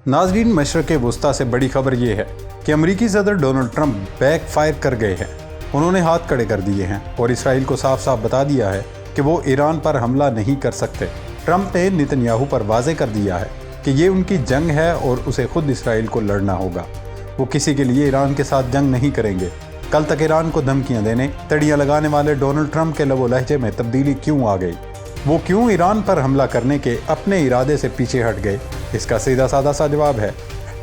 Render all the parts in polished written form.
नाज़रीन, मशरक़ वस्ता से बड़ी खबर ये है कि अमरीकी सदर डोनाल्ड ट्रंप बैक फायर कर गए हैं। उन्होंने हाथ खड़े कर दिए हैं और इसराइल को साफ साफ बता दिया है कि वो ईरान पर हमला नहीं कर सकते। ट्रंप ने नेतन्याहू पर वाज़े कर दिया है कि ये उनकी जंग है और उसे खुद इसराइल को लड़ना होगा। वो किसी के लिए ईरान के साथ जंग नहीं करेंगे। कल तक ईरान को धमकियां देने, तड़ियां लगाने वाले डोनाल्ड ट्रंप के लबो लहजे में तब्दीली क्यों आ गई? वो क्यों ईरान पर हमला करने के अपने इरादे से पीछे हट गए? इसका सीधा साधा सा जवाब है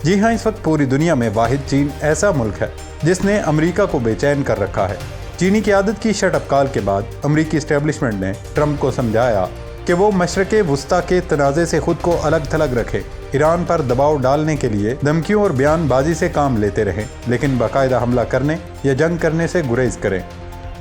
जी हाँ। इस वक्त पूरी दुनिया में वाहिद चीन ऐसा मुल्क है जिसने अमेरिका को बेचैन कर रखा है। चीनी क़यादत की शटअप कॉल के बाद अमेरिकी एस्टेब्लिशमेंट ने ट्रंप को समझाया कि वो मशरक़ वस्ता के तनाज़े से खुद को अलग थलग रखे, ईरान पर दबाव डालने के लिए धमकियों और बयानबाजी से काम लेते रहें, लेकिन बाकायदा हमला करने या जंग करने से गुरेज करें।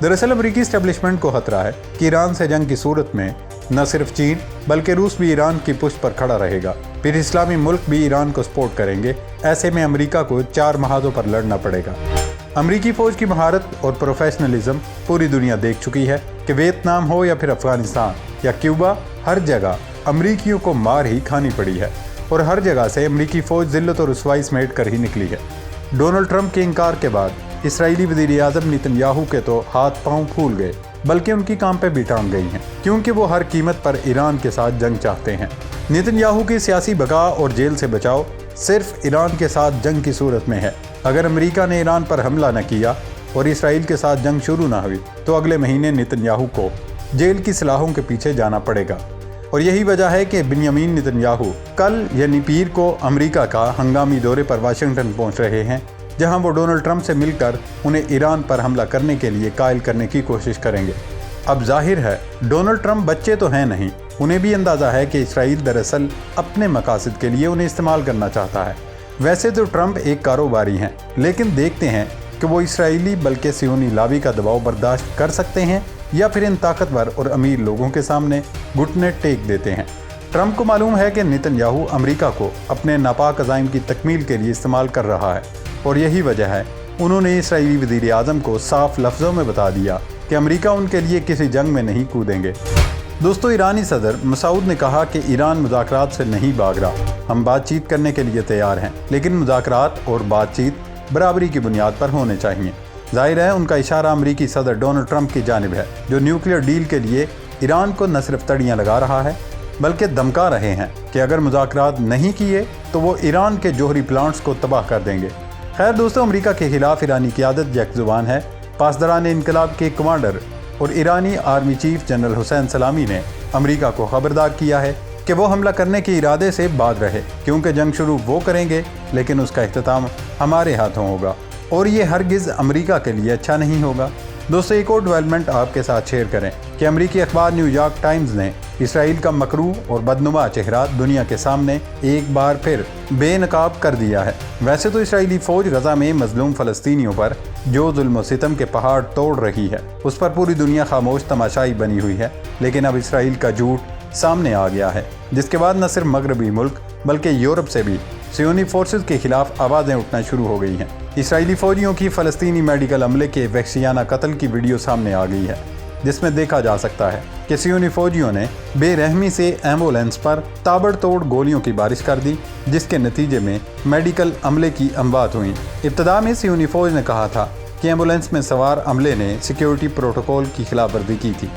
दरअसल अमेरिकी एस्टेब्लिशमेंट को खतरा है कि ईरान से जंग की सूरत में न सिर्फ चीन बल्कि रूस भी ईरान की पुष्ट पर खड़ा रहेगा। फिर इस्लामी मुल्क भी ईरान को सपोर्ट करेंगे। ऐसे में अमेरिका को 4 महाजों पर लड़ना पड़ेगा। अमेरिकी फौज की महारत और प्रोफेशनलिज्म पूरी दुनिया देख चुकी है कि वियतनाम हो या फिर अफगानिस्तान या क्यूबा, हर जगह अमेरिकियों को मार ही खानी पड़ी है और हर जगह से अमेरिकी फौज जिल्लत और रुसवाई समेट कर ही निकली है। डोनाल्ड ट्रंप के इनकार के बाद इसराइली वज़ीर-ए-आज़म नेतन्याहू के तो हाथ पांव फूल गए, बल्कि उनकी काम पे भी टांग गई हैं, क्योंकि वो हर कीमत पर ईरान के साथ जंग चाहते हैं। नेतन्याहू की सियासी बका और जेल से बचाव सिर्फ ईरान के साथ जंग की सूरत में है। अगर अमेरिका ने ईरान पर हमला न किया और इसराइल के साथ जंग शुरू न हुई तो अगले महीने नेतन्याहू को जेल की सलाहों के पीछे जाना पड़ेगा। और यही वजह है कि बिन्यामीन नेतन्याहू कल यानी पीर को अमेरिका का हंगामी दौरे पर वाशिंगटन पहुंच रहे हैं, जहां वो डोनाल्ड ट्रंप से मिलकर उन्हें ईरान पर हमला करने के लिए कायल करने की कोशिश करेंगे। अब जाहिर है डोनाल्ड ट्रंप बच्चे तो हैं नहीं, उन्हें भी अंदाज़ा है कि इसराइल दरअसल अपने मकासद के लिए उन्हें इस्तेमाल करना चाहता है। वैसे तो ट्रंप एक कारोबारी हैं, लेकिन देखते हैं कि वो इसराइली बल्कि सियोनी लावी का दबाव बर्दाश्त कर सकते हैं या फिर इन ताकतवर और अमीर लोगों के सामने घुटने टेक देते हैं। ट्रंप को मालूम है कि नेतन्याहू अमेरिका को अपने नापाक अज़ाइम की तकमील के लिए इस्तेमाल कर रहा है और यही वजह है उन्होंने इसराइली वज़ीर-ए-आज़म को साफ लफ्ज़ों में बता दिया कि अमेरिका उनके लिए किसी जंग में नहीं कूदेंगे। दोस्तों, ईरानी सदर मसूद ने कहा कि ईरान मुज़ाकरात से नहीं भाग रहा, हम बातचीत करने के लिए तैयार हैं, लेकिन मुज़ाकरात और बातचीत बराबरी की बुनियाद पर होने चाहिए। जाहिर है उनका इशारा अमेरिकी सदर डोनाल्ड ट्रंप की जानिब है, जो न्यूक्लियर डील के लिए ईरान को न सिर्फ तड़ियाँ लगा रहा है बल्कि धमका रहे हैं कि अगर मुज़ाकरात नहीं किए तो वो ईरान के जोहरी प्लांट्स को तबाह कर देंगे। खैर दोस्तों, अमेरिका के खिलाफ ईरानी क़यादत यकजुबान है। पासदारान इनकलाब के कमांडर और ईरानी आर्मी चीफ जनरल हुसैन सलामी ने अमेरिका को खबरदार किया है कि वो हमला करने के इरादे से बाज रहे, क्योंकि जंग शुरू वो करेंगे लेकिन उसका इख्तिताम हमारे हाथों होगा और ये हरगिज़ अमेरिका के लिए अच्छा नहीं होगा। दोस्तों, एक और डेवलपमेंट आपके साथ शेयर करें कि अमेरिकी अखबार न्यूयॉर्क टाइम्स ने इसराइल का मकरू और बदनुमा चेहरा दुनिया के सामने एक बार फिर बेनकाब कर दिया है। वैसे तो इसराइली फ़ौज गजा में मजलूम फ़लस्तीनियों पर जो जुल्म और सितम के पहाड़ तोड़ रही है उस पर पूरी दुनिया खामोश तमाशाई बनी हुई है, लेकिन अब इसराइल का झूठ सामने आ गया है, जिसके बाद न सिर्फ मगरबी मुल्क बल्कि यूरोप से भी सियोनी फोर्सेस के खिलाफ आवाज़ें उठना शुरू हो गई हैं। इसराइली फ़ौजियों की फ़लस्तीनी मेडिकल अमले के वहशियाना कत्ल की वीडियो सामने आ गई है, जिसमें देखा जा सकता है कि सियोनी फ़ौजियों ने बेरहमी से एम्बुलेंस पर ताबड़तोड़ गोलियों की बारिश कर दी, जिसके नतीजे में मेडिकल अमले की अमवात हुई। इब्तदा में सियोनी फ़ौज ने कहा था कि एम्बुलेंस में सवार अमले ने सिक्योरिटी प्रोटोकॉल की खिलाफ वर्जी की थी।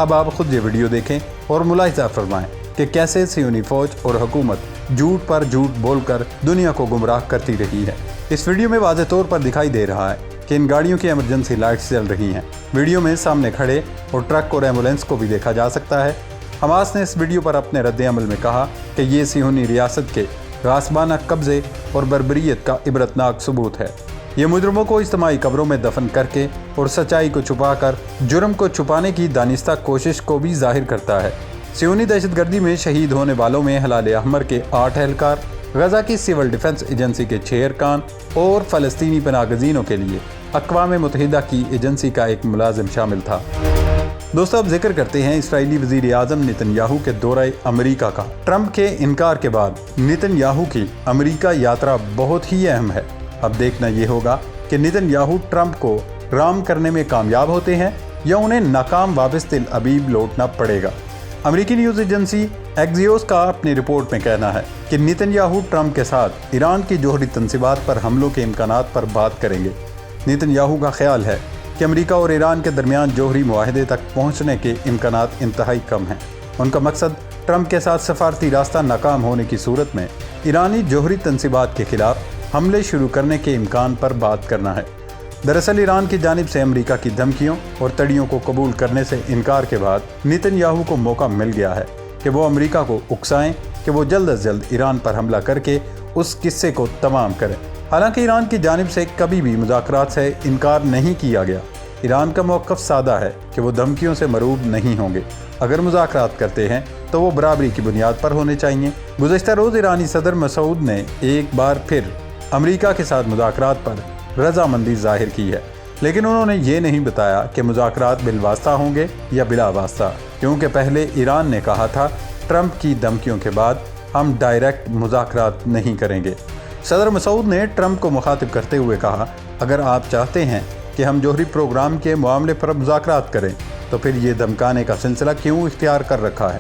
अब आप खुद ये वीडियो देखें और मुलाहिजा फरमाएं कि कैसे सियोनी फ़ौज और हुकूमत झूठ पर झूठ बोलकर दुनिया को गुमराह करती रही है। इस वीडियो में वाज़े तौर पर दिखाई दे रहा है कि इन गाड़ियों की इमरजेंसी लाइट्स जल रही हैं। वीडियो में सामने खड़े और ट्रक और एम्बुलेंस को भी देखा जा सकता है। हमास ने इस वीडियो पर अपने रद्द अमल में कहा कि ये सियोनी रियासत के गासबाना कब्ज़े और बर्बरियत का इबरतनाक सबूत है। ये मुजरमों को इज्तिमाई कब्रों में दफन करके और सच्चाई को छुपाकर जुर्म को छुपाने की दानिस्ता कोशिश को भी जाहिर करता है। सियोनी दहशतगर्दी में शहीद होने वालों में हिलाल अहमर के 8 एहलकार, गजा की सिविल डिफेंस एजेंसी के 6 अरकान और फ़लस्तीनी पनाहगज़ीनों के लिए अक़वाम मुत्तहिदा की एजेंसी का एक मुलाजिम शामिल था। दोस्तों, अब जिक्र करते हैं इसराइली वज़ीर-ए-आज़म नेतन्याहू के दौरे अमेरिका का। ट्रंप के इनकार के बाद नेतन्याहू की अमेरिका यात्रा बहुत ही अहम है। अब देखना ये होगा कि नेतन्याहू ट्रंप को राम करने में कामयाब होते हैं या उन्हें नाकाम वापस तिल अबीब लौटना पड़ेगा। امریکی نیوز ایجنسی ایکزیوس کا اپنی رپورٹ میں کہنا ہے کہ نیتن یاہو ٹرمپ کے ساتھ ایران کی جوہری تنصیبات پر حملوں کے امکانات پر بات کریں گے۔ نیتن یاہو کا خیال ہے کہ امریکہ اور ایران کے درمیان جوہری معاہدے تک پہنچنے کے امکانات انتہائی کم ہیں۔ ان کا مقصد ٹرمپ کے ساتھ سفارتی راستہ ناکام ہونے کی صورت میں ایرانی جوہری تنصیبات کے خلاف حملے شروع کرنے کے امکان پر بات کرنا ہے۔ دراصل ایران کی جانب سے امریکہ کی دھمکیوں اور تڑیوں کو قبول کرنے سے انکار کے بعد نیتن یاہو کو موقع مل گیا ہے کہ وہ امریکہ کو اکسائیں کہ وہ جلد از جلد ایران پر حملہ کر کے اس قصے کو تمام کرے۔ حالانکہ ایران کی جانب سے کبھی بھی مذاکرات سے انکار نہیں کیا گیا۔ ایران کا موقف سادہ ہے کہ وہ دھمکیوں سے مرعوب نہیں ہوں گے۔ اگر مذاکرات کرتے ہیں تو وہ برابری کی بنیاد پر ہونے چاہیے۔ گزشتہ روز ایرانی صدر مسعود نے ایک بار پھر امریکہ کے ساتھ مذاکرات پر رضامندی ظاہر کی ہے، لیکن انہوں نے یہ نہیں بتایا کہ مذاکرات بالواسطہ ہوں گے یا بلا واسطہ، کیونکہ پہلے ایران نے کہا تھا ٹرمپ کی دھمکیوں کے بعد ہم ڈائریکٹ مذاکرات نہیں کریں گے۔ صدر مسعود نے ٹرمپ کو مخاطب کرتے ہوئے کہا، اگر آپ چاہتے ہیں کہ ہم جوہری پروگرام کے معاملے پر مذاکرات کریں تو پھر یہ دھمکانے کا سلسلہ کیوں اختیار کر رکھا ہے؟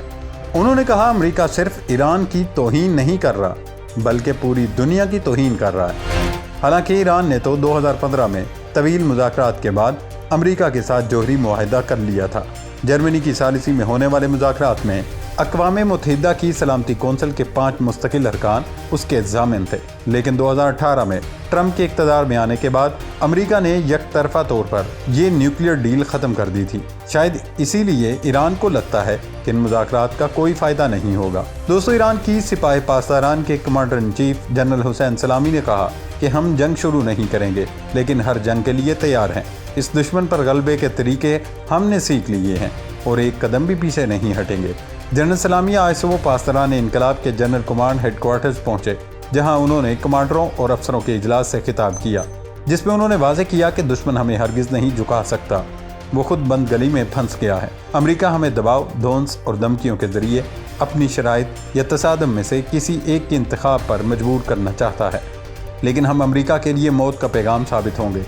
انہوں نے کہا امریکہ صرف ایران کی توہین نہیں کر رہا بلکہ پوری دنیا کی توہین کر رہا ہے۔ حالانکہ ایران نے تو 2015 میں طویل مذاکرات کے بعد امریکہ کے ساتھ جوہری معاہدہ کر لیا تھا۔ جرمنی کی ثالثی میں ہونے والے مذاکرات میں اقوام متحدہ کی سلامتی کونسل کے 5 مستقل ارکان اس کے ضامن تھے، لیکن 2018 میں ٹرمپ کے اقتدار میں آنے کے بعد امریکہ نے یک طرفہ طور پر یہ نیوکلیئر ڈیل ختم کر دی تھی۔ شاید اسی لیے ایران کو لگتا ہے کہ ان مذاکرات کا کوئی فائدہ نہیں ہوگا۔ دوستو، ایران کی سپاہ پاسداران کے کمانڈر ان چیف جنرل حسین سلامی نے کہا کہ ہم جنگ شروع نہیں کریں گے لیکن ہر جنگ کے لیے تیار ہیں۔ اس دشمن پر غلبے کے طریقے ہم نے سیکھ لیے ہیں اور ایک قدم بھی پیچھے نہیں ہٹیں گے۔ جنرل سلامی آج صبح پاسداران انقلاب کے جنرل کمانڈ ہیڈ کوارٹرز پہنچے، جہاں انہوں نے کمانڈروں اور افسروں کے اجلاس سے خطاب کیا، جس میں انہوں نے واضح کیا کہ دشمن ہمیں ہرگز نہیں جھکا سکتا، وہ خود بند گلی میں پھنس گیا ہے۔ امریکہ ہمیں دباؤ، دھونس اور دھمکیوں کے ذریعے اپنی شرائط یا تصادم میں سے کسی ایک کے انتخاب پر مجبور کرنا چاہتا ہے، لیکن ہم امریکہ کے لیے موت کا پیغام ثابت ہوں گے۔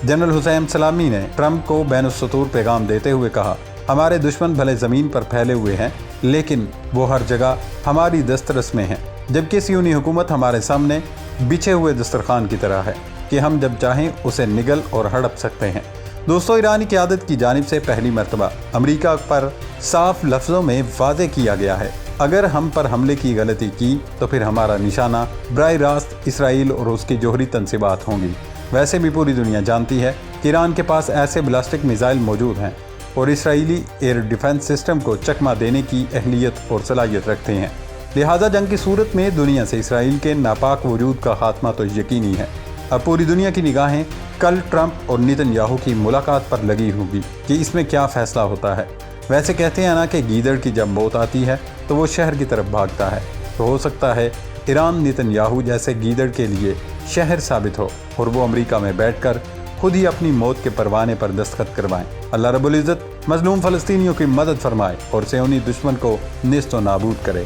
جنرل حسین سلامی نے ٹرمپ کو بین السطور پیغام دیتے ہوئے کہا، ہمارے دشمن بھلے زمین پر پھیلے ہوئے ہیں لیکن وہ ہر جگہ ہماری دسترس میں ہیں، جبکہ صہیونی حکومت ہمارے سامنے بچھے ہوئے دسترخوان کی طرح ہے کہ ہم جب چاہیں اسے نگل اور ہڑپ سکتے ہیں۔ دوستو، ایرانی قیادت کی جانب سے پہلی مرتبہ امریکہ پر صاف لفظوں میں واضح کیا گیا ہے، اگر ہم پر حملے کی غلطی کی تو پھر ہمارا نشانہ براہ راست اسرائیل اور اس کی جوہری تنصیبات ہوں گی۔ ویسے بھی پوری دنیا جانتی ہے کہ ایران کے پاس ایسے بلاسٹک میزائل موجود ہیں اور اسرائیلی ایئر ڈیفنس سسٹم کو چکمہ دینے کی اہلیت اور صلاحیت رکھتے ہیں، لہٰذا جنگ کی صورت میں دنیا سے اسرائیل کے ناپاک وجود کا خاتمہ تو یقینی ہے۔ اب پوری دنیا کی نگاہیں کل ٹرمپ اور نیتن یاہو کی ملاقات پر لگی ہوگی کہ اس میں کیا فیصلہ ہوتا ہے۔ ویسے کہتے ہیں نا کہ گیدڑ کی جب موت آتی ہے تو وہ شہر کی طرف بھاگتا ہے، تو ہو سکتا ہے ایران نیتن یاہو جیسے گیدڑ کے لیے شہر ثابت ہو اور وہ امریکہ میں بیٹھ کر خود ہی اپنی موت کے پروانے پر دستخط کروائیں۔ اللہ رب العزت مظلوم فلسطینیوں کی مدد فرمائے اور صہیونی دشمن کو نیست و نابود کرے۔